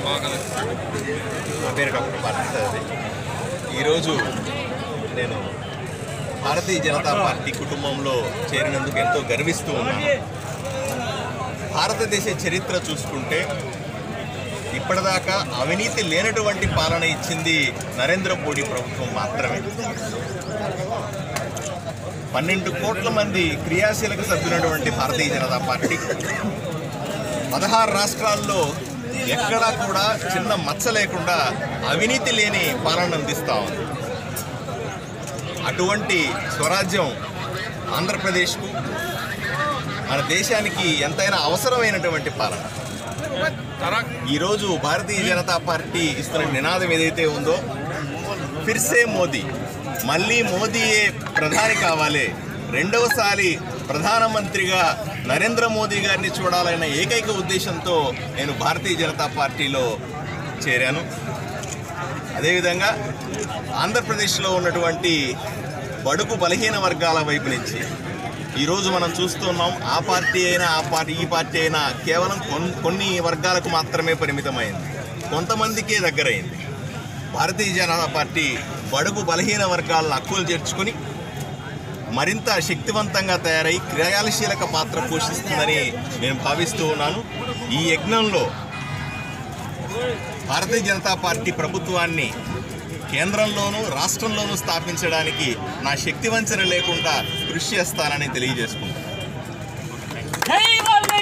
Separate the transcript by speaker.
Speaker 1: నా పేరు డాక్టర్ పార్థసారథి. ఈరోజు నేను భారతీయ జనతా పార్టీ కుటుంబంలో చేరినందుకు ఎంతో గర్విస్తూ ఉన్నాను. భారతదేశ చరిత్ర చూసుకుంటే ఇప్పటిదాకా అవినీతి లేనటువంటి పాలన ఇచ్చింది నరేంద్ర మోడీ ప్రభుత్వం మాత్రమే. 12 కోట్ల మంది క్రియాశీలక సభ్యులైనటువంటి భారతీయ జనతా పార్టీ 16 రాష్ట్రాల్లో ఎక్కడా కూడా చిన్న మచ్చ లేకుండా అవినీతి లేని పాలన అందిస్తూ ఉంది. అటువంటి స్వరాజ్యం ఆంధ్రప్రదేశ్కు, మన దేశానికి ఎంతైనా అవసరమైనటువంటి పాలన. ఈరోజు భారతీయ జనతా పార్టీ ఇస్తున్న నినాదం ఏదైతే ఉందో, ఫిర్సే మోదీ, మళ్ళీ మోదీయే ప్రధాని కావాలి, రెండవసారి ప్రధానమంత్రిగా నరేంద్ర మోదీ గారిని చూడాలన్న ఏకైక ఉద్దేశంతో నేను భారతీయ జనతా పార్టీలో చేరాను. అదేవిధంగా ఆంధ్రప్రదేశ్లో ఉన్నటువంటి బడుగు బలహీన వర్గాల వైపు నుంచి ఈరోజు మనం చూస్తున్నాం. ఆ పార్టీ అయినా ఈ పార్టీ అయినా కేవలం కొన్ని వర్గాలకు మాత్రమే పరిమితమైంది, కొంతమందికే దగ్గరైంది. భారతీయ జనతా పార్టీ బడుగు బలహీన వర్గాలను హక్కులు చేర్చుకొని మరింత శక్తివంతంగా తయారై క్రియాశీలక పాత్ర పోషిస్తుందని నేను భావిస్తూ ఉన్నాను. ఈ యజ్ఞంలో భారతీయ జనతా పార్టీ ప్రభుత్వాన్ని కేంద్రంలోనూ రాష్ట్రంలోనూ స్థాపించడానికి నా శక్తి వంచన లేకుండా కృషి చేస్తానని తెలియజేసుకుంటాను.